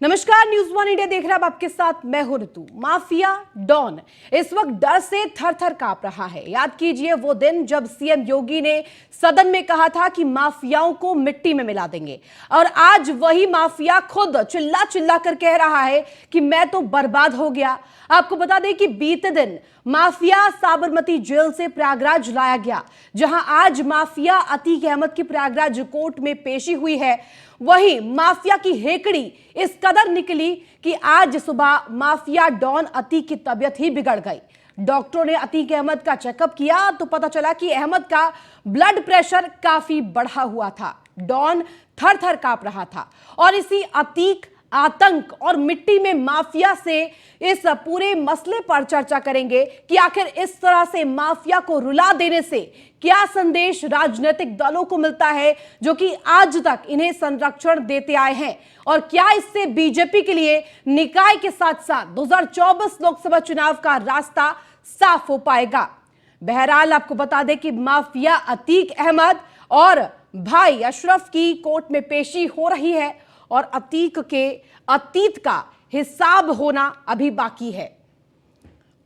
नमस्कार, news one India देख रहे हैं आप, आपके साथ मैं हूं ऋतु। माफिया डॉन इस वक्त डर से थर थर कांप रहा है। याद कीजिए वो दिन जब सीएम योगी ने सदन में कहा था कि माफियाओं को मिट्टी में मिला देंगे, और आज वही माफिया खुद चिल्ला चिल्ला कर कह रहा है कि मैं तो बर्बाद हो गया। आपको बता दें कि बीते दिन माफिया साबरमती जेल से प्रयागराज लाया गया, जहां आज माफिया अतीक अहमद की प्रयागराज कोर्ट में पेशी हुई है। वही माफिया की हेकड़ी इस कदर निकली कि आज सुबह माफिया डॉन अतीक की तबीयत ही बिगड़ गई। डॉक्टरों ने अतीक अहमद का चेकअप किया तो पता चला कि अहमद का ब्लड प्रेशर काफी बढ़ा हुआ था। डॉन थर थर कांप रहा था, और इसी अतीक, आतंक और मिट्टी में माफिया से इस पूरे मसले पर चर्चा करेंगे कि आखिर इस तरह से माफिया को रुला देने से क्या संदेश राजनीतिक दलों को मिलता है जो कि आज तक इन्हें संरक्षण देते आए हैं, और क्या इससे बीजेपी के लिए निकाय के साथ साथ 2024 लोकसभा चुनाव का रास्ता साफ हो पाएगा। बहरहाल आपको बता दें कि माफिया अतीक अहमद और भाई अशरफ की कोर्ट में पेशी हो रही है, और अतीक के अतीत का हिसाब होना अभी बाकी है,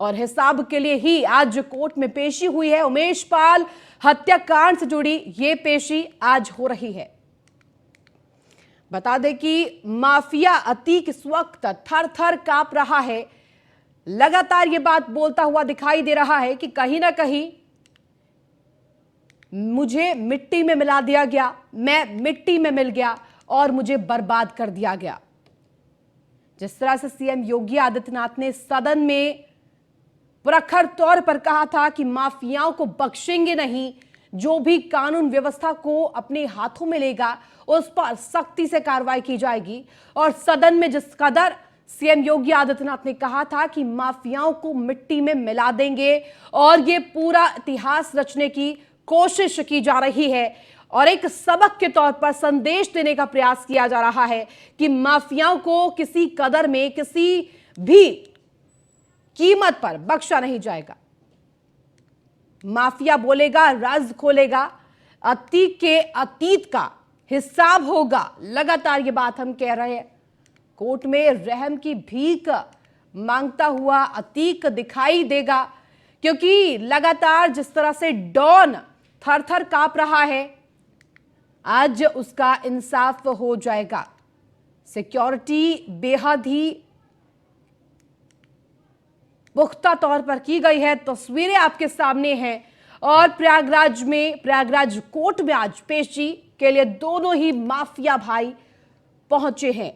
और हिसाब के लिए ही आज कोर्ट में पेशी हुई है। उमेश पाल हत्याकांड से जुड़ी यह पेशी आज हो रही है। बता दें कि माफिया अतीक इस वक्त थर थर कांप रहा है, लगातार यह बात बोलता हुआ दिखाई दे रहा है कि कहीं ना कहीं मुझे मिट्टी में मिला दिया गया, मैं मिट्टी में मिल गया और मुझे बर्बाद कर दिया गया। जिस तरह से सीएम योगी आदित्यनाथ ने सदन में प्रखर तौर पर कहा था कि माफियाओं को बख्शेंगे नहीं, जो भी कानून व्यवस्था को अपने हाथों में लेगा उस पर सख्ती से कार्रवाई की जाएगी, और सदन में जिस कदर सीएम योगी आदित्यनाथ ने कहा था कि माफियाओं को मिट्टी में मिला देंगे और ये पूरा इतिहास रचने की कोशिश की जा रही है, और एक सबक के तौर पर संदेश देने का प्रयास किया जा रहा है कि माफियाओं को किसी कदर में, किसी भी कीमत पर बख्शा नहीं जाएगा। माफिया बोलेगा, राज खोलेगा, अतीक के अतीत का हिसाब होगा। लगातार ये बात हम कह रहे हैं। कोर्ट में रहम की भीख मांगता हुआ अतीक दिखाई देगा, क्योंकि लगातार जिस तरह से डॉन थर थर कांप रहा है, आज उसका इंसाफ हो जाएगा। सिक्योरिटी बेहद ही पुख्ता तौर पर की गई है, तस्वीरें आपके सामने हैं, और प्रयागराज कोर्ट में आज पेशी के लिए दोनों ही माफिया भाई पहुंचे हैं।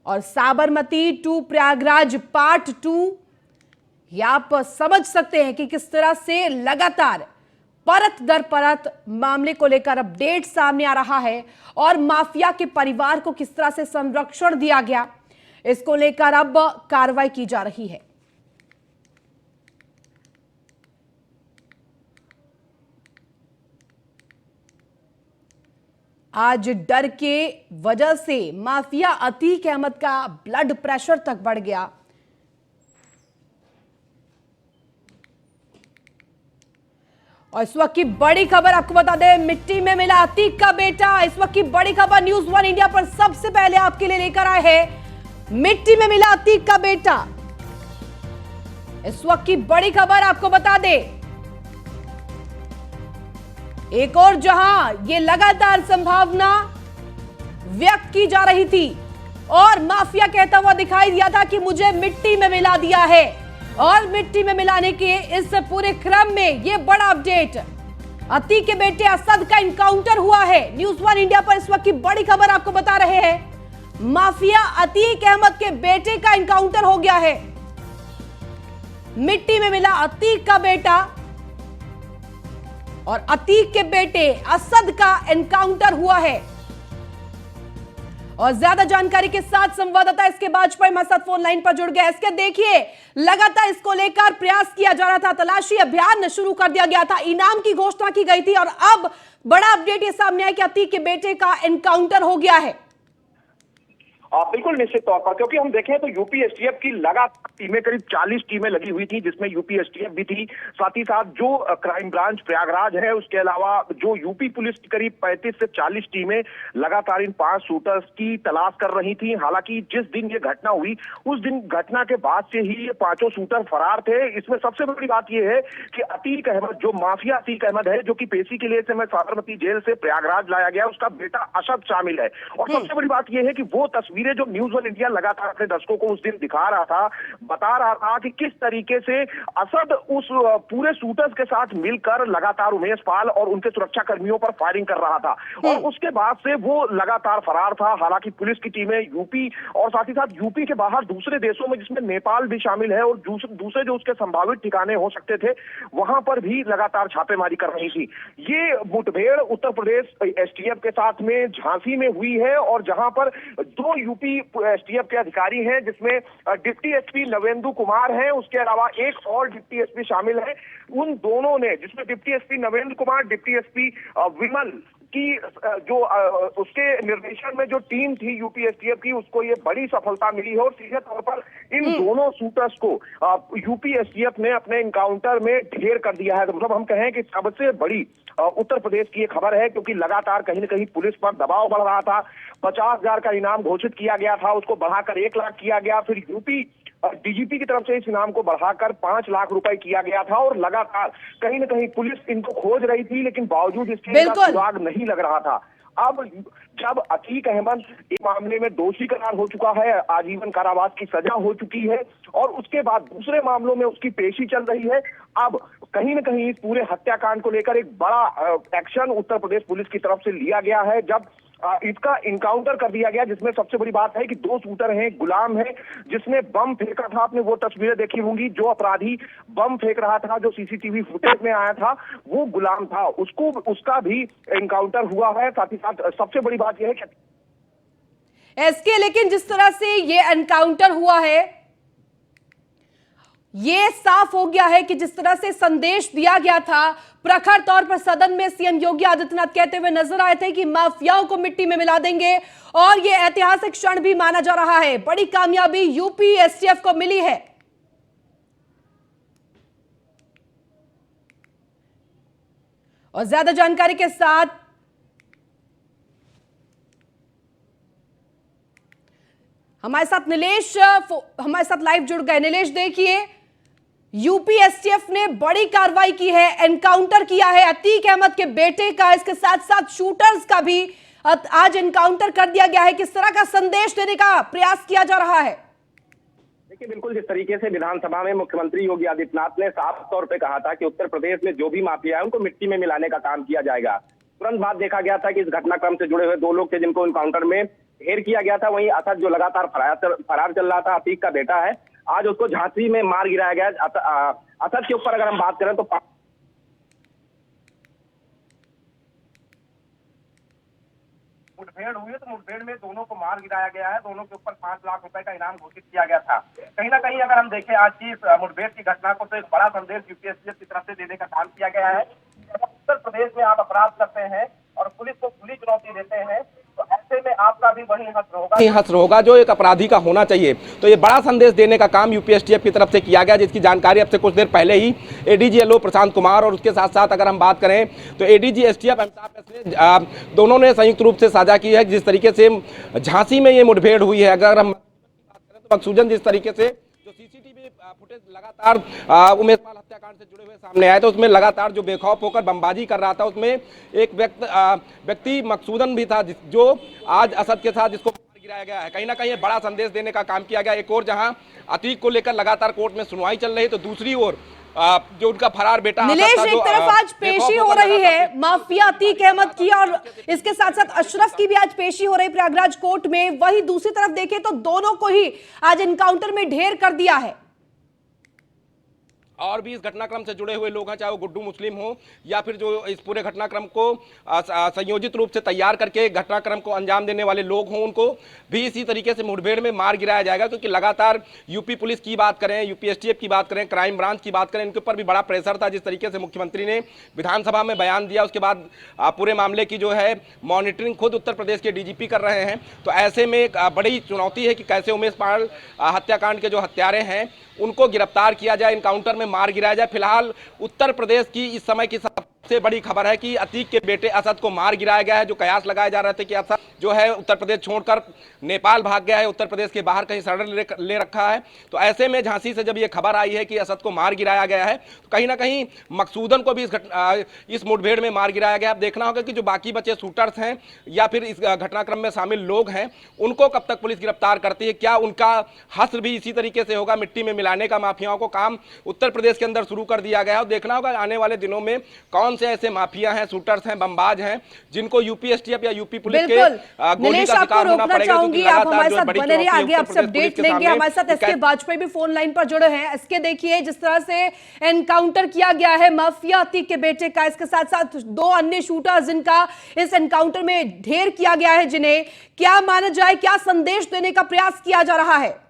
और साबरमती टू प्रयागराज पार्ट 2, ये आप समझ सकते हैं कि किस तरह से लगातार परत दर परत मामले को लेकर अपडेट सामने आ रहा है, और माफिया के परिवार को किस तरह से संरक्षण दिया गया, इसको लेकर अब कार्रवाई की जा रही है। आज डर के वजह से माफिया अतीक अहमद का ब्लड प्रेशर तक बढ़ गया। और इस वक्त की बड़ी खबर आपको बता दें, मिट्टी में मिला अतीक का बेटा। इस वक्त की बड़ी खबर न्यूज़ वन इंडिया पर सबसे पहले आपके लिए लेकर आए हैं। मिट्टी में मिला अतीक का बेटा। इस वक्त की बड़ी खबर आपको बता दें, एक और जहां ये लगातार संभावना व्यक्त की जा रही थी और माफिया कहता हुआ दिखाई दिया था कि मुझे मिट्टी में मिला दिया है, और मिट्टी में मिलाने के इस पूरे क्रम में ये बड़ा अपडेट, अतीक के बेटे असद का इनकाउंटर हुआ है। न्यूज़ वन इंडिया पर इस वक्त की बड़ी खबर आपको बता रहे हैं, माफिया अतीक अहमद के बेटे का इनकाउंटर हो गया है। मिट्टी में मिला अतीक का बेटा और अतीक के बेटे असद का एनकाउंटर हुआ है। और ज्यादा जानकारी के साथ संवाददाता इसके बाजपेयी हमारे साथ फोन लाइन पर जुड़ गया। इसके देखिए, लगातार इसको लेकर प्रयास किया जा रहा था, तलाशी अभियान शुरू कर दिया गया था, इनाम की घोषणा की गई थी, और अब बड़ा अपडेट ये सामने आया कि अतीक के बेटे का एनकाउंटर हो गया है। बिल्कुल निश्चित तौर पर, क्योंकि हम देखें तो यूपी एसटीएफ की लगातार टीमें, करीब 40 टीमें लगी हुई थी, जिसमें यूपी एसटीएफ भी थी। साथ ही साथ जो क्राइम ब्रांच प्रयागराज है, उसके अलावा जो यूपी पुलिस की करीब 35 से 40 टीमें लगातार इन 5 शूटर्स की तलाश कर रही थी। हालांकि जिस दिन ये घटना हुई, उस दिन घटना के बाद से ही ये 5 शूटर फरार थे। इसमें सबसे बड़ी बात यह है कि अतीक अहमद, जो माफिया अतीक अहमद है, जो कि पेशी के लिए साबरमती जेल से प्रयागराज लाया गया, उसका बेटा असद शामिल है। और सबसे बड़ी बात यह है कि वो तस्वीरें जो न्यूज वन इंडिया लगातार अपने दर्शकों को उस दिन दिखा रहा था, बता रहा था कि किस तरीके से असद उस पूरे शूटर्स के साथ मिलकर लगातार उमेश पाल और उनके सुरक्षा कर्मियों पर फायरिंग कर रहा था। और उसके बाद से वो लगातार फरार था। हालांकि पुलिस की टीमें यूपी और साथ ही साथ यूपी के बाहर दूसरे देशों में, जिसमें नेपाल भी शामिल है, और दूसरे जो उसके संभावित ठिकाने हो सकते थे, वहां पर भी लगातार छापेमारी कर रही थी। ये मुठभेड़ उत्तर प्रदेश एसटीएफ के साथ में झांसी में हुई है, और जहां पर 2 यूपी एसटीएफ के अधिकारी हैं, जिसमें डिप्टी एसपी नवेंदु कुमार हैं, उसके अलावा एक और डिप्टी एसपी शामिल है। उन दोनों ने, जिसमें deputy SP Navendu Kumar, deputy SP Vimal की जो उसके निर्देशन में जो टीम थी यूपी एसटीएफ की, उसको ये बड़ी सफलता मिली है। और सीधे तौर पर इन दोनों शूटर्स को यूपी एसटीएफ ने अपने इनकाउंटर में ढेर कर दिया है। तो मतलब हम कहें कि सबसे बड़ी उत्तर प्रदेश की ये खबर है, क्योंकि लगातार कहीं ना कहीं पुलिस पर दबाव बढ़ रहा था। 50,000 का इनाम घोषित किया गया था, उसको बढ़ाकर 1 लाख किया गया। फिर यूपी डीजीपी की तरफ से इस इनाम को बढ़ाकर 5 लाख रुपए किया गया था। और लगातार कहीं ना कहीं पुलिस इनको खोज रही थी, लेकिन बावजूद इसके इनका सुराग नहीं लग रहा था। अब जब अतीक अहमद इस मामले में दोषी करार हो चुका है, आजीवन कारावास की सजा हो चुकी है, और उसके बाद दूसरे मामलों में उसकी पेशी चल रही है, अब कहीं न कहीं इस पूरे हत्याकांड को लेकर एक बड़ा एक्शन उत्तर प्रदेश पुलिस की तरफ से लिया गया है। जब इसका इनकाउंटर कर दिया गया, जिसमें सबसे बड़ी बात है कि 2 शूटर हैं। गुलाम है, जिसने बम फेंका था, आपने वो तस्वीरें देखी होंगी, जो अपराधी बम फेंक रहा था, जो सीसीटीवी फुटेज में आया था, वो गुलाम था। उसका भी इनकाउंटर हुआ है। साथ ही साथ सबसे बड़ी बात यह है कि एसके, लेकिन जिस तरह से ये एनकाउंटर हुआ है, ये साफ हो गया है कि जिस तरह से संदेश दिया गया था, प्रखर तौर पर सदन में सीएम योगी आदित्यनाथ कहते हुए नजर आए थे कि माफियाओं को मिट्टी में मिला देंगे, और ये ऐतिहासिक क्षण भी माना जा रहा है। बड़ी कामयाबी यूपी एसटीएफ को मिली है। और ज्यादा जानकारी के साथ हमारे साथ लाइव जुड़ गए। नीलेश, देखिए, यूपी एसटीएफ ने बड़ी कार्रवाई की है, एनकाउंटर किया है अतीक अहमद के बेटे का, इसके साथ साथ शूटर्स का भी आज एनकाउंटर कर दिया गया है। किस तरह का संदेश देने का प्रयास किया जा रहा है? देखिए, बिल्कुल जिस तरीके से विधानसभा में मुख्यमंत्री योगी आदित्यनाथ ने साफ तौर पे कहा था कि उत्तर प्रदेश में जो भी माफिया है उनको मिट्टी में मिलाने का काम किया जाएगा, तुरंत बाद देखा गया था कि इस घटनाक्रम से जुड़े हुए 2 लोग थे, जिनको इनकाउंटर में ढेर किया गया था। वहीं असद, जो लगातार फरार चल रहा था, अतीक का बेटा है, आज उसको झांसी में मार गिराया गया। असद के ऊपर अगर हम बात करें तो मुठभेड़ हुई है, तो मुठभेड़ में दोनों को मार गिराया गया है। दोनों के ऊपर 5 लाख रुपए का इनाम घोषित किया गया था। कहीं ना कहीं अगर हम देखें आज की इस मुठभेड़ की घटना को, तो एक बड़ा संदेश यूपी एसटीएफ की तरफ से देने का काम किया गया है। उत्तर प्रदेश में आप अपराध करते हैं और पुलिस को खुली चुनौती देते हैं, तो ऐसे में आपका भी वही हश्र होगा जो एक अपराधी का होना चाहिए। तो ये बड़ा संदेश देने का काम यूपी एसटीएफ की तरफ से किया गया, जिसकी जानकारी अब से कुछ देर पहले ही एडीजी एलओ प्रशांत कुमार और उसके साथ साथ अगर हम बात करें तो एडीजी एसटीएफ अमिताभ ने दोनों ने संयुक्त रूप से साझा की है। जिस तरीके से झांसी में ये मुठभेड़ हुई है, अगर हम बात करें तो मकसूदन जिस तरीके से जो सीसीटीवी फुटेज लगातार उमेश पाल हत्याकांड से जुड़े हुए सामने आए, तो उसमें लगातार जो बेखौफ होकर बमबाजी कर रहा था, उसमें एक व्यक्ति मकसूदन भी था, जो आज असद के साथ जिसको मार गिराया गया है। कहीं ना कहीं बड़ा संदेश देने का काम किया गया। एक और जहां अतीक को लेकर लगातार कोर्ट में सुनवाई चल रही है, तो दूसरी ओर जो उनका फरार बेटा नीलेश, एक तरफ आज पेशी हो रही है माफिया अतीक अहमद की, और इसके साथ साथ अशरफ की भी आज पेशी हो रही प्रयागराज कोर्ट में। वही दूसरी तरफ देखें तो दोनों को ही आज एनकाउंटर में ढेर कर दिया है। और भी इस घटनाक्रम से जुड़े हुए लोग हैं, चाहे वो गुड्डू मुस्लिम हो या फिर जो इस पूरे घटनाक्रम को संयोजित रूप से तैयार करके घटनाक्रम को अंजाम देने वाले लोग हों, उनको भी इसी तरीके से मुठभेड़ में मार गिराया जाएगा। क्योंकि लगातार यूपी पुलिस की बात करें, यूपी एसटीएफ की बात करें, क्राइम ब्रांच की बात करें, इनके ऊपर भी बड़ा प्रेशर था। जिस तरीके से मुख्यमंत्री ने विधानसभा में बयान दिया, उसके बाद पूरे मामले की जो है मॉनिटरिंग खुद उत्तर प्रदेश के डीजीपी कर रहे हैं। तो ऐसे में एक बड़ी चुनौती है कि कैसे उमेश पाल हत्याकांड के जो हत्यारे हैं उनको गिरफ्तार किया जाए, इनकाउंटर में मार गिराया जाए। फिलहाल उत्तर प्रदेश की इस समय की सबसे बड़ी खबर है कि अतीक के बेटे असद को मार गिराया गया है। जो कयास लगाए जा रहे थे कि असद जो है उत्तर प्रदेश छोड़कर नेपाल भाग गया है, उत्तर प्रदेश के बाहर कहीं शरण ले रखा है। तो ऐसे में झांसी से जब ये खबर आई है कि असद को मार गिराया गया है, तो कहीं ना कहीं मकसूदन को भी इस मुठभेड़ में मार गिराया गया। अब देखना होगा कि जो बाकी बचे शूटर्स हैं या फिर इस घटनाक्रम में शामिल लोग हैं, उनको कब तक पुलिस गिरफ्तार करती है। क्या उनका हश्र भी इसी तरीके से होगा, मिट्टी में मिलाने का माफियाओं को काम उत्तर प्रदेश के अंदर शुरू कर दिया गया है। और देखना होगा आने वाले दिनों में कौन से ऐसे माफिया हैं, शूटर्स हैं, बमबाज हैं, जिनको यूपी एसटीएफ या यूपी पुलिस के गोली का शिकार होना पड़ेगा। आप हमारे साथ बने रहिए, आगे आपसे अपडेट लेंगे। हमारे साथ एसके वाजपेयी भी फोन लाइन पर जुड़े हैं। एसके, देखिए जिस तरह से एनकाउंटर किया गया है माफिया अतीक के बेटे का, इसके साथ साथ 2 अन्य शूटर्स जिनका इस एनकाउंटर में ढेर किया गया है, जिन्हें क्या माना जाए, क्या संदेश देने का प्रयास किया जा रहा है?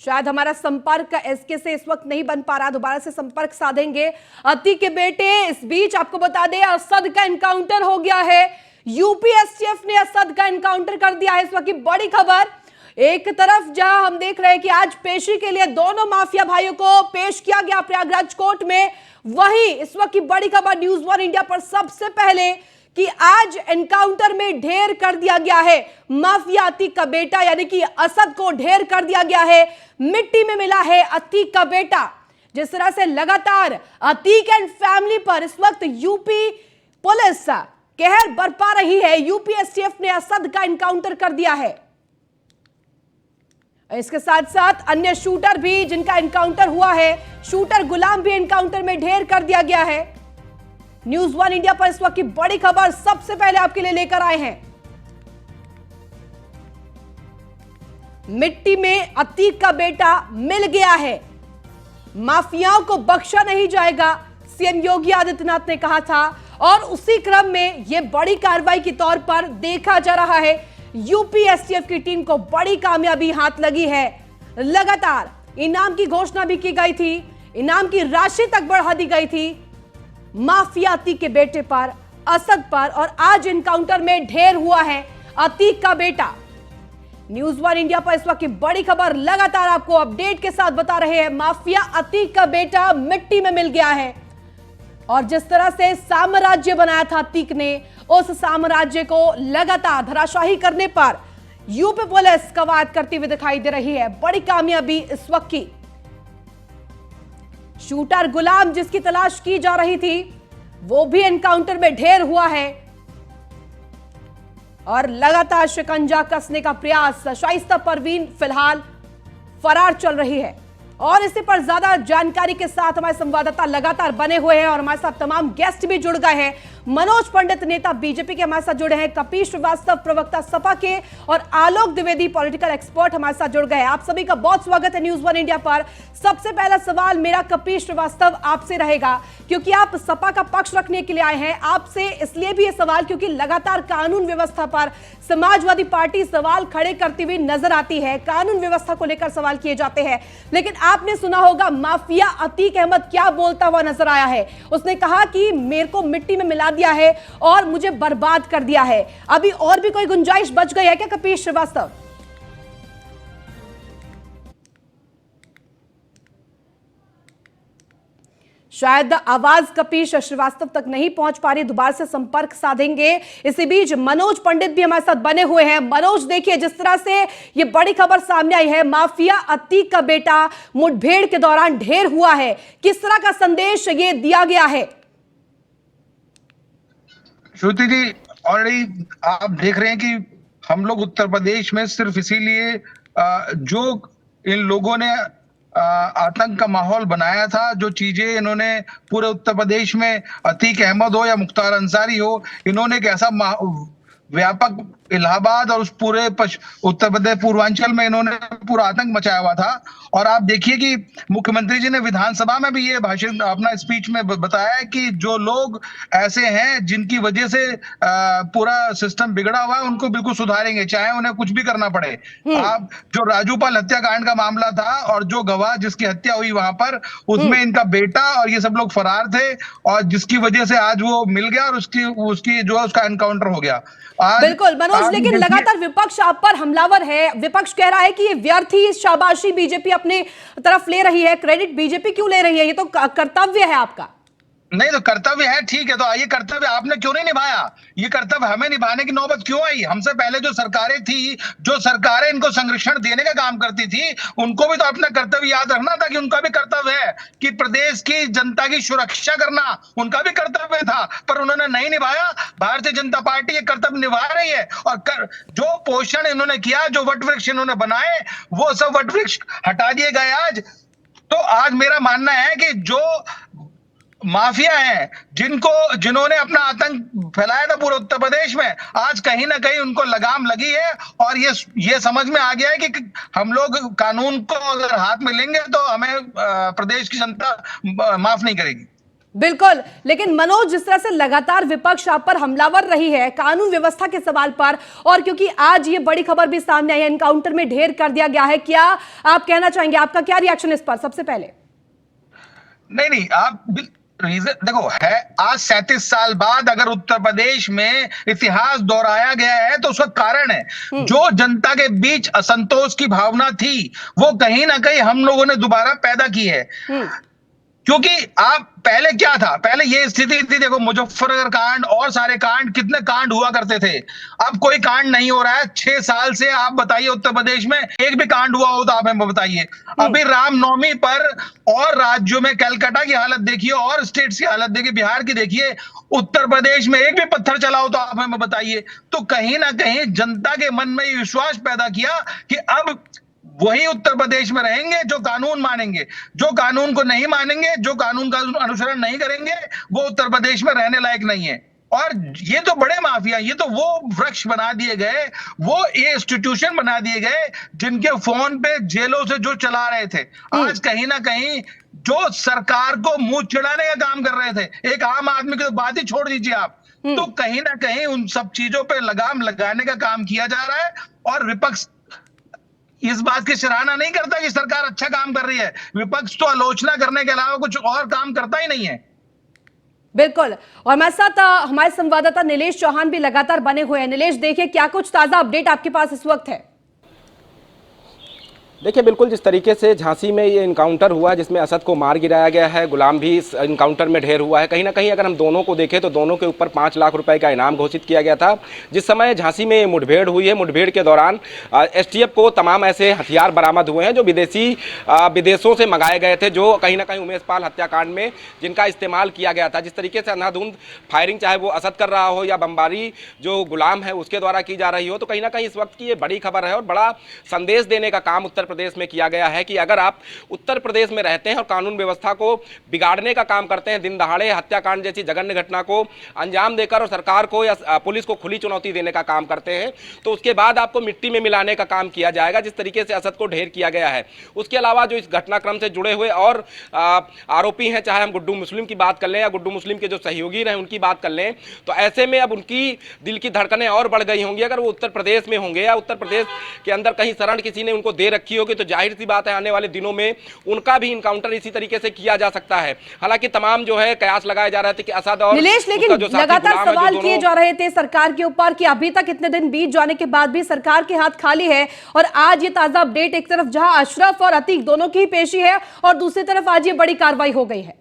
शायद हमारा संपर्क एसके से इस वक्त नहीं बन पा रहा, दोबारा से संपर्क साधेंगे। अतीक के बेटे, इस बीच आपको बता दें असद का एनकाउंटर हो गया है। यूपी एसटीएफ ने असद का एनकाउंटर कर दिया है। इस वक्त की बड़ी खबर, एक तरफ जहां हम देख रहे हैं कि आज पेशी के लिए दोनों माफिया भाइयों को पेश किया गया प्रयागराज कोर्ट में, वहीं इस वक्त की बड़ी खबर न्यूज़ 1 इंडिया पर सबसे पहले कि आज एनकाउंटर में ढेर कर दिया गया है माफिया अतीक का बेटा, यानी कि असद को ढेर कर दिया गया है, मिट्टी में मिला है अतीक का बेटा। जिस तरह से लगातार अतीक एंड फैमिली पर इस वक्त यूपी पुलिस कहर बरपा रही है, यूपी एसटीएफ ने असद का एनकाउंटर कर दिया है। इसके साथ साथ अन्य शूटर भी जिनका एनकाउंटर हुआ है, शूटर गुलाम भी एनकाउंटर में ढेर कर दिया गया है। न्यूज़ 1 इंडिया पर इस वक्त की बड़ी खबर सबसे पहले आपके लिए लेकर आए हैं। मिट्टी में अतीक का बेटा मिल गया है, माफियाओं को बख्शा नहीं जाएगा, सीएम योगी आदित्यनाथ ने कहा था। और उसी क्रम में यह बड़ी कार्रवाई के तौर पर देखा जा रहा है, यूपी एसटीएफ की टीम को बड़ी कामयाबी हाथ लगी है। लगातार इनाम की घोषणा भी की गई थी, इनाम की राशि तक बढ़ा दी गई थी माफिया अतीक के बेटे पर, असद पर, और आज एनकाउंटर में ढेर हुआ है अतीक का बेटा। न्यूज़ 1 इंडिया पर इस वक्त की बड़ी खबर लगातार आपको अपडेट के साथ बता रहे हैं, माफिया अतीक का बेटा मिट्टी में मिल गया है। और जिस तरह से साम्राज्य बनाया था अतीक ने, उस साम्राज्य को लगातार धराशाही करने पर यूपी पुलिस कवायद करती हुई दिखाई दे रही है। बड़ी कामयाबी इस वक्त की। शूटर गुलाम जिसकी तलाश की जा रही थी, वो भी एनकाउंटर में ढेर हुआ है। और लगातार शिकंजा कसने का प्रयास, शाइस्ता परवीन फिलहाल फरार चल रही है। और इसी पर ज्यादा जानकारी के साथ हमारे संवाददाता लगातार बने हुए हैं और हमारे साथ तमाम गेस्ट भी जुड़ गए हैं। मनोज पंडित, नेता बीजेपी के, हमारे साथ जुड़े हैं। कपीश श्रीवास्तव, प्रवक्ता सपा के, और आलोक द्विवेदी, पॉलिटिकल एक्सपर्ट, हमारे साथ जुड़ गए हैं। आप सभी का बहुत स्वागत है न्यूज़ 1 इंडिया पर। सबसे पहला सवाल मेरा कपीश श्रीवास्तव आपसे रहेगा, क्योंकि आप सपा का पक्ष रखने के लिए आए हैं। आपसे इसलिए भी ये सवाल क्योंकि लगातार कानून व्यवस्था पर समाजवादी पार्टी सवाल खड़े करती हुई नजर आती है, कानून व्यवस्था को लेकर सवाल किए जाते हैं। लेकिन आपने सुना होगा माफिया अतीक अहमद क्या बोलता हुआ नजर आया है। उसने कहा कि मेरे को मिट्टी में मिला दिया है और मुझे बर्बाद कर दिया है। अभी और भी कोई गुंजाइश बच गई है क्या कपीश श्रीवास्तव? शायद आवाज कपीश श्रीवास्तव तक नहीं पहुंच पा रही, दोबारा से संपर्क साधेंगे। इसी बीच मनोज पंडित भी हमारे साथ बने हुए हैं। मनोज, देखिए जिस तरह से ये बड़ी खबर सामने आई है, माफिया अतीक का बेटा मुठभेड़ के दौरान ढेर हुआ है, किस तरह का संदेश ये दिया गया है? श्रुति जी, ऑलरेडी आप देख रहे हैं कि हम लोग उत्तर प्रदेश में सिर्फ इसीलिए जो इन लोगों ने आतंक का माहौल बनाया था, जो चीजें इन्होंने पूरे उत्तर प्रदेश में, अतीक अहमद हो या मुख्तार अंसारी हो, इन्होंने एक ऐसा व्यापक इलाहाबाद और उस पूरे उत्तर प्रदेश पूर्वांचल में इन्होंने पूरा आतंक मचाया हुआ था। और आप देखिए कि मुख्यमंत्री जी ने विधानसभा में भी ये भाषण अपना स्पीच में बताया है कि जो लोग ऐसे हैं जिनकी वजह से पूरा सिस्टम बिगड़ा हुआ है, उनको बिल्कुल सुधारेंगे, चाहे उन्हें कुछ भी करना पड़े। आप जो राजूपाल हत्याकांड का मामला था और जो गवाह जिसकी हत्या हुई वहां पर, उसमें इनका बेटा और ये सब लोग फरार थे, और जिसकी वजह से आज वो मिल गया और उसकी जो उसका एनकाउंटर हो गया। बिल्कुल मनोज, लेकिन लगातार विपक्ष आप पर हमलावर है। विपक्ष कह रहा है कि ये व्यर्थ ही शाबाशी बीजेपी अपने तरफ ले रही है, क्रेडिट बीजेपी क्यों ले रही है, ये तो कर्तव्य है आपका। नहीं तो कर्तव्य है, ठीक है, तो ये कर्तव्य आपने क्यों नहीं निभाया? ये कर्तव्य हमें निभाने की नौबत क्यों आई? हमसे पहले जो सरकारें थी, जो सरकारें इनको संरक्षण देने का काम करती थी, उनको भी तो अपना कर्तव्य याद रखना था कि उनका भी कर्तव्य है कि प्रदेश की जनता की सुरक्षा करना उनका भी कर्तव्य था, पर उन्होंने नहीं निभाया। भारतीय जनता पार्टी ये कर्तव्य निभा रही है, और जो पोषण इन्होंने किया, जो वट वृक्ष इन्होंने बनाए, वो सब वट वृक्ष हटा दिए गए आज। तो आज मेरा मानना है कि जो माफिया है, जिन्होंने अपना आतंक फैलाया था पूरे उत्तर प्रदेश में, आज कहीं ना कहीं उनको लगाम लगी है, और ये समझ में आ गया है कि हम लोग कानून को अगर हाथ में लेंगे तो हमें प्रदेश की जनता माफ नहीं करेगी। बिल्कुल, लेकिन मनोज, जिस तरह से लगातार विपक्ष आप पर हमलावर रही है कानून व्यवस्था के सवाल पर, और क्योंकि आज ये बड़ी खबर भी सामने आई है, एनकाउंटर में ढेर कर दिया गया है, क्या आप कहना चाहेंगे, आपका क्या रिएक्शन इस पर? सबसे पहले नहीं, आप रीजन देखो, है आज 37 साल बाद अगर उत्तर प्रदेश में इतिहास दोहराया गया है तो उसका कारण है जो जनता के बीच असंतोष की भावना थी, वो कहीं ना कहीं हम लोगों ने दोबारा पैदा की है। क्योंकि आप पहले क्या था, पहले ये स्थिति थी, देखो मुजफ्फरनगर कांड और सारे कांड, कितने कांड हुआ करते थे, अब कोई कांड नहीं हो रहा है 6 साल से। आप बताइए उत्तर प्रदेश में एक भी कांड हुआ हो तो आप हमें बताइए। अभी रामनवमी पर और राज्यों में कलकत्ता की हालत देखिए, और स्टेट्स की हालत देखिए, बिहार की देखिए, उत्तर प्रदेश में एक भी पत्थर चला हो तो आप हमें बताइए। तो कहीं ना कहीं जनता के मन में ये विश्वास पैदा किया कि अब वही उत्तर प्रदेश में रहेंगे जो कानून मानेंगे, जो कानून को नहीं मानेंगे, जो कानून का अनुसरण नहीं करेंगे, वो उत्तर प्रदेश में रहने लायक नहीं है। और ये तो बड़े माफिया, ये तो वो वृक्ष बना दिए गए, वो ये इंस्टीट्यूशन बना दिए गए जिनके फोन पे जेलों से जो चला रहे थे, आज कहीं ना कहीं जो सरकार को मुंह चिढ़ाने का काम कर रहे थे, एक आम आदमी की तो बात ही छोड़ दीजिए आप, तो कहीं ना कहीं उन सब चीजों पे लगाम लगाने का काम किया जा रहा है। और विपक्ष इस बात की सराहना नहीं करता कि सरकार अच्छा काम कर रही है, विपक्ष तो आलोचना करने के अलावा कुछ और काम करता ही नहीं है। बिल्कुल, और हमारे साथ हमारे संवाददाता नीलेश चौहान भी लगातार बने हुए हैं। नीलेश, देखिए क्या कुछ ताजा अपडेट आपके पास इस वक्त है? देखिए, बिल्कुल जिस तरीके से झांसी में ये इनकाउंटर हुआ जिसमें असद को मार गिराया गया है, गुलाम भी इस इनकाउंटर में ढेर हुआ है, कहीं ना कहीं अगर हम दोनों को देखें तो दोनों के ऊपर 5 लाख रुपए का इनाम घोषित किया गया था। जिस समय झांसी में मुठभेड़ हुई है, मुठभेड़ के दौरान एसटीएफ को तमाम ऐसे हथियार बरामद हुए हैं जो विदेशों से मंगाए गए थे, जो कहीं ना कहीं उमेश पाल हत्याकांड में जिनका इस्तेमाल किया गया था। जिस तरीके से अंधाधुंध फायरिंग चाहे वो असद कर रहा हो या बमबारी जो गुलाम है उसके द्वारा की जा रही हो, तो कहीं ना कहीं इस वक्त की ये बड़ी खबर है और बड़ा संदेश देने का काम उत्तर प्रदेश में किया गया है कि अगर आप उत्तर प्रदेश में रहते हैं और कानून व्यवस्था को बिगाड़ने का काम करते हैं, दिन दहाड़े हत्याकांड जैसी जघन्य घटना को अंजाम देकर और सरकार को या पुलिस को खुली चुनौती देने का काम करते हैं, तो उसके बाद आपको मिट्टी में मिलाने का काम किया जाएगा जिस तरीके से असद को ढेर किया गया है। उसके अलावा जो इस घटनाक्रम से जुड़े हुए और आरोपी हैं, चाहे हम गुड्डू मुस्लिम की बात कर लें या गुड्डू मुस्लिम के जो सहयोगी रहे उनकी बात कर लें, तो ऐसे में अब उनकी दिल की धड़कनें और बढ़ गई होंगी। अगर वो उत्तर प्रदेश में होंगे या उत्तर प्रदेश के अंदर कहीं शरण किसी ने उनको दे रखी होगी, तो जाहिर सी बात है आने वाले दिनों में उनका भी इनकाउंटर इसी तरीके से किया जा सकता है। हालांकि तमाम जो है कयास लगाए जा रहे थे कि असद और नीलेश, लेकिन लगातार सवाल किए जा रहे थे सरकार के ऊपर कि अभी तक इतने दिन बीत जाने के बाद भी सरकार के हाथ खाली है, और आज ये ताजा अपडेट, एक तरफ जहां अशरफ और अतीक दोनों की पेशी है और दूसरी तरफ आज ये बड़ी कार्रवाई हो गई है।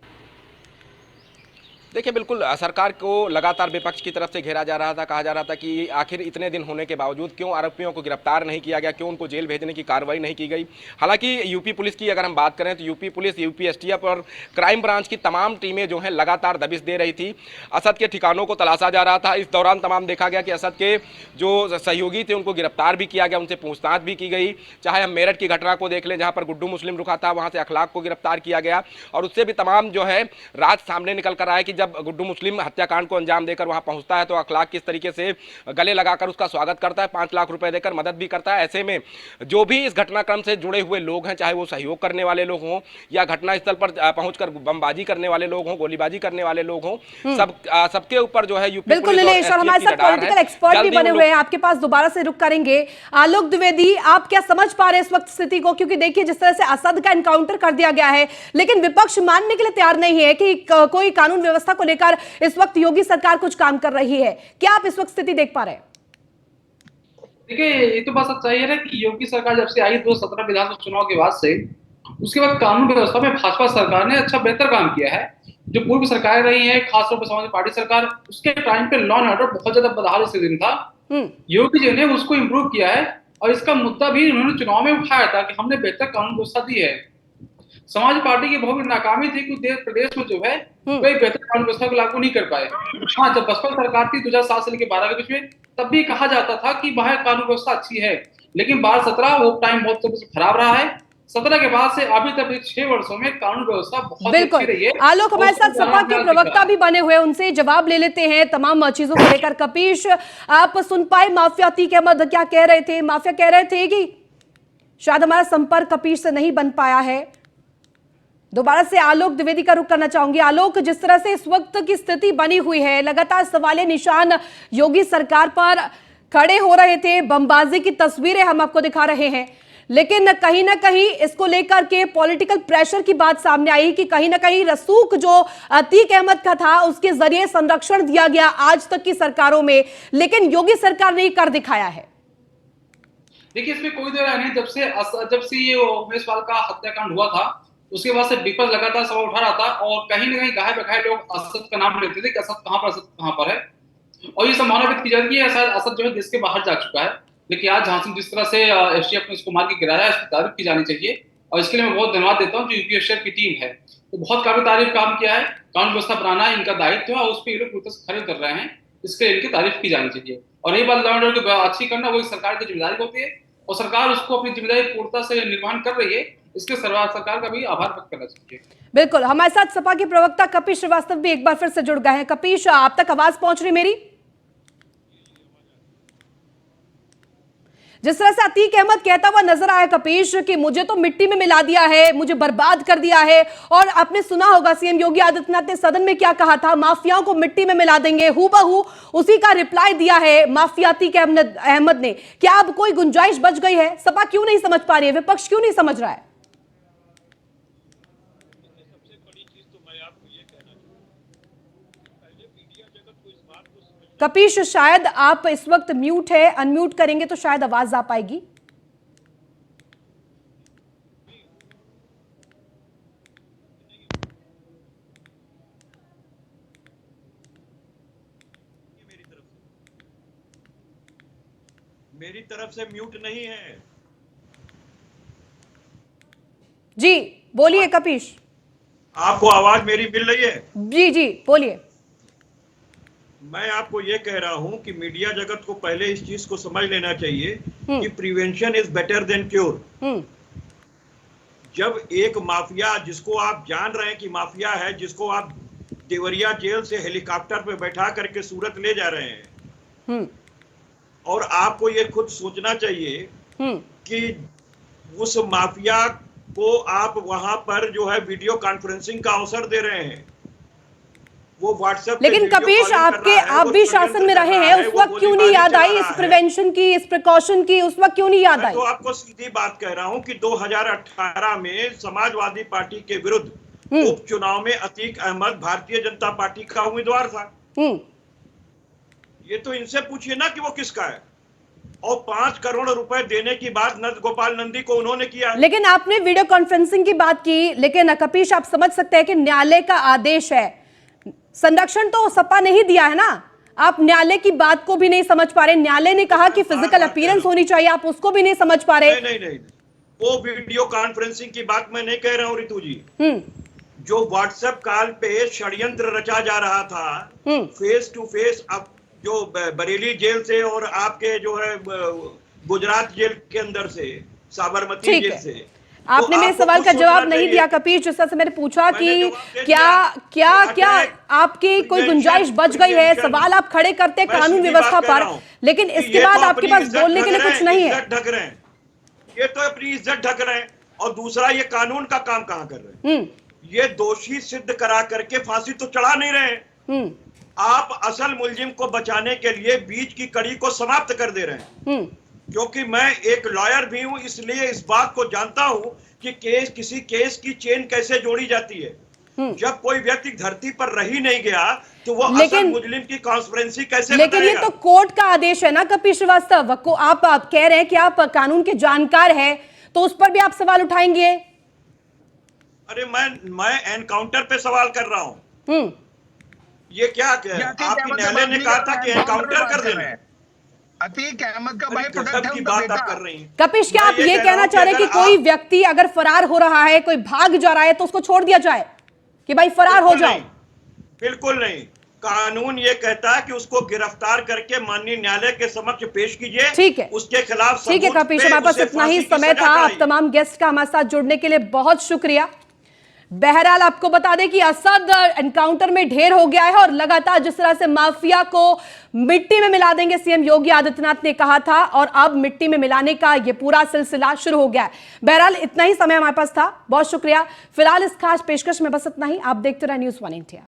देखिए, बिल्कुल सरकार को लगातार विपक्ष की तरफ से घेरा जा रहा था, कहा जा रहा था कि आखिर इतने दिन होने के बावजूद क्यों आरोपियों को गिरफ्तार नहीं किया गया, क्यों उनको जेल भेजने की कार्रवाई नहीं की गई। हालांकि यूपी पुलिस की अगर हम बात करें तो यूपी पुलिस, यूपी एसटीएफ और क्राइम ब्रांच की तमाम टीमें जो हैं लगातार दबिश दे रही थी। असद के ठिकानों को तलाशा जा रहा था। इस दौरान तमाम देखा गया कि असद के जो सहयोगी थे उनको गिरफ्तार भी किया गया, उनसे पूछताछ भी की गई। चाहे हम मेरठ की घटना को देख लें जहाँ पर गुड्डू मुस्लिम रुका था, वहाँ से अखलाक को गिरफ्तार किया गया और उससे भी तमाम जो है राज सामने निकल कर आया कि जब गुड्डू मुस्लिम हत्याकांड को अंजाम देकर वहां पहुंचता है तो अखलाक किस तरीके से गले लगाकर उसका स्वागत करता है, 5 लाख रुपए देकर मदद भी करता है। ऐसे में जो भी इस घटनाक्रम से जुड़े हुए लोग हैं, चाहे वो सहयोग करने वाले लोग हों या घटनास्थल पर पहुंचकर बमबाजी करने वाले लोग हों, गोलीबाजी करने वाले लोग हों, सबके ऊपर जो है यूपी बिल्कुल निलेश, और हमारे साथ पॉलिटिकल एक्सपर्ट भी बने हुए हैं, आपके पास दोबारा से रुक करेंगे। आलोक द्विवेदी, आप क्या समझ पा रहे हैं इस वक्त स्थिति को? क्योंकि देखिए जिस तरह से असद का एनकाउंटर कर दिया गया है, लेकिन विपक्ष मानने के लिए तैयार नहीं है कि कोई कानून व्यवस्था को लेकर इस वक्त योगी सरकार कुछ काम कर रही है। क्या आप इस वक्त स्थिति देख पा रहे हैं? देखिए, ये तो बात सच्चाई है कि योगी सरकार जब से आई 2017 विधानसभा चुनाव के बाद से, उसके बाद कानून व्यवस्था में भाजपा सरकार ने अच्छा बेहतर काम किया है। जो पूर्व सरकारें रही है, खासतौर पर समाजवादी पार्टी सरकार, उसके टाइम पे लॉ एंड ऑर्डर बहुत ज्यादा बदहाल स्थिति था। योगी जी ने उसको इम्प्रूव किया है और इसका मुद्दा भी उन्होंने चुनाव में उठाया था कि हमने बेहतर कानून व्यवस्था दी है। समाज पार्टी की बहुत बड़ी नाकामी थी कि प्रदेश में जो है कोई बेहतर कानून व्यवस्था को लागू नहीं कर पाए। हाँ, जब बसपा सरकार थी 2007 से लेकर 12 के बीच में, तब भी कहा जाता था कि वह कानून व्यवस्था अच्छी है, लेकिन 12-17 वो टाइम बहुत खराब रहा है। 17 के बाद से अभी तक 6 वर्षों में कानून व्यवस्था बहुत अच्छी रही है। आलोक हमारे साथ सपा के प्रवक्ता भी बने हुए, उनसे जवाब ले लेते हैं तमाम चीजों को लेकर। कपीश, आप सुन पाए माफिया अतीक अहमद क्या कह रहे थे? माफिया कह रहे थे कि शायद हमारा संपर्क कपीश से नहीं बन पाया है। दोबारा से आलोक द्विवेदी का रुख करना चाहूंगी। आलोक, जिस तरह से इस वक्त की स्थिति बनी हुई है, लगातार सवालिया निशान योगी सरकार पर खड़े हो रहे थे, बमबाजी की तस्वीरें हम आपको दिखा रहे हैं, लेकिन कहीं ना कहीं इसको लेकर के पॉलिटिकल प्रेशर की बात सामने आई कि कहीं ना कहीं रसूख जो अतीक अहमद का था उसके जरिए संरक्षण दिया गया आज तक की सरकारों में, लेकिन योगी सरकार ने कर दिखाया है। देखिए, इसमें कोई दो राय नहीं। जब से ये उमेश पाल का हत्याकांड हुआ था, उसके बाद से विपक्ष लगातार सवाल उठा रहा था और कहीं ना कहीं गाहे बगाहे लोग असद का नाम लेते थे कि असद कहां पर है, और ये संभावना व्यक्त की जाती है शायद असद जो है देश के बाहर जा चुका है। लेकिन आज झांसी जिस तरह से एसटीएफ ने उसको मार के गिराया है, इसकी तारीफ की जानी चाहिए और इसके लिए मैं बहुत धन्यवाद देता हूँ जो यूपी एसटीएफ की टीम है, तो बहुत काफी तारीफ काम किया है। कानून व्यवस्था बनाना इनका दायित्व है और उस पर ये लोग खड़े कर रहे हैं, इसके इनकी तारीफ की जानी चाहिए। और यही बात लॉ एंड ऑर्डर को अच्छी करना वो सरकार की जिम्मेदारी होती है और सरकार उसको अपनी जिम्मेदारी पूर्णता से निर्वहन कर रही है, इसके सरकार का भी आभार व्यक्त करना चाहिए। बिल्कुल, हमारे साथ सपा के प्रवक्ता कपीश श्रीवास्तव भी एक बार फिर से जुड़ गए हैं। कपीश, आप तक आवाज पहुंच रही मेरी? जिस तरह से अतीक अहमद कहता हुआ नजर आया कपीश कि मुझे तो मिट्टी में मिला दिया है, मुझे बर्बाद कर दिया है, और आपने सुना होगा सीएम योगी आदित्यनाथ ने सदन में क्या कहा था, माफियाओं को मिट्टी में मिला देंगे, हूबहू उसी का रिप्लाई दिया है माफिया अतीक अहमद ने। क्या अब कोई गुंजाइश बच गई है? सपा क्यों नहीं समझ पा रही है, विपक्ष क्यों नहीं समझ रहा है? कपीश, शायद आप इस वक्त म्यूट है, अनम्यूट करेंगे तो शायद आवाज आ पाएगी। मेरी तरफ से म्यूट नहीं है। जी बोलिए कपीश। आपको आवाज मेरी मिल रही है? जी जी बोलिए। मैं आपको ये कह रहा हूं कि मीडिया जगत को पहले इस चीज को समझ लेना चाहिए कि prevention is better than cure. जब एक माफिया, जिसको आप जान रहे हैं कि माफिया है, जिसको आप देवरिया जेल से हेलीकॉप्टर पे बैठा करके सूरत ले जा रहे हैं, और आपको ये खुद सोचना चाहिए कि उस माफिया को आप वहां पर जो है वीडियो कॉन्फ्रेंसिंग का अवसर दे रहे हैं, वो व्हाट्सएप। लेकिन कपीश, आप भी शासन में रहे हैं, उस वक्त क्यों नहीं याद आई इस प्रिवेंशन की, इस प्रिकॉशन की? उस वक्त क्यों नहीं याद आई? तो आपको सीधी बात कह रहा हूं कि 2018 में समाजवादी पार्टी के विरुद्ध उपचुनाव में अतीक अहमद भारतीय जनता पार्टी का उम्मीदवार था। ये तो इनसे पूछिए ना कि वो किसका है, और 5 करोड़ रुपए देने की बात नंद गोपाल नंदी को उन्होंने किया है। लेकिन आपने वीडियो कॉन्फ्रेंसिंग की बात की, लेकिन कपीश आप समझ सकते हैं कि न्यायालय का आदेश है, संरक्षण तो सपा ने ही दिया है ना, आप न्यायालय की बात को भी नहीं समझ पा रहे। न्यायालय ने कहा कि फिजिकल अपीयरेंस होनी चाहिए, आप उसको भी नहीं समझ पा रहे। नहीं, वो वीडियो कॉन्फ्रेंसिंग की बात मैं नहीं कह रहा हूँ रितु जी। जो व्हाट्सएप कॉल पे षड्यंत्र रचा जा रहा था फेस टू फेस, अब जो बरेली जेल से और आपके जो है गुजरात जेल के अंदर से, साबरमती जेल से, आपने मेरे सवाल का जवाब नहीं दिया कपीश। जिस तरह से मैंने पूछा कि क्या आपकी कोई गुंजाइश बच गई है, सवाल आप खड़े करते कानून व्यवस्था पर, लेकिन इसके बाद आपके पास बोलने के लिए कुछ नहीं है। ढक रहे हैं, ये तो अपनी इज्जत ढक रहे हैं, और दूसरा ये कानून का काम कहाँ कर रहे हैं। ये दोषी सिद्ध करा करके फांसी तो चढ़ा नहीं रहे हैं, आप असल मुलजिम को बचाने के लिए बीच की कड़ी को समाप्त कर दे रहे हैं। क्योंकि मैं एक लॉयर भी हूं, इसलिए इस बात को जानता हूं कि किसी केस की चेन कैसे जोड़ी जाती है। जब कोई व्यक्ति धरती पर रही नहीं गया तो वो असल मुजरिम की कॉन्स्पिरेसी कैसे लेकिन ये तो कोर्ट का आदेश है ना कपीश श्रीवास्तव को, आप कह रहे हैं कि आप कानून के जानकार हैं, तो उस पर भी आप सवाल उठाएंगे। अरे मैं एनकाउंटर पे सवाल कर रहा हूं। ये क्या आपकी न्यायालय ने कहा था कि एनकाउंटर कर देना। अतीक अहमद का भाई प्रोडक्ट की बात आप कर रही हैं। कपीश, क्या आप ये कहना चाह रहे हैं कि कोई व्यक्ति अगर फरार हो रहा है, कोई भाग जा रहा है, तो उसको छोड़ दिया जाए कि भाई फरार हो जाओ? बिल्कुल नहीं, कानून ये कहता है कि उसको गिरफ्तार करके माननीय न्यायालय के समक्ष पेश कीजिए। ठीक है, उसके खिलाफ ठीक है कपीश, हमारे पास इतना ही समय था। आप तमाम गेस्ट का हमारे साथ जुड़ने के लिए बहुत शुक्रिया। बहरहाल आपको बता दें कि असद एनकाउंटर में ढेर हो गया है और लगातार जिस तरह से माफिया को मिट्टी में मिला देंगे सीएम योगी आदित्यनाथ ने कहा था, और अब मिट्टी में मिलाने का यह पूरा सिलसिला शुरू हो गया है। बहरहाल इतना ही समय हमारे पास था, बहुत शुक्रिया। फिलहाल इस खास पेशकश में बस इतना ही। आप देखते रहे न्यूज़ 1 इंडिया।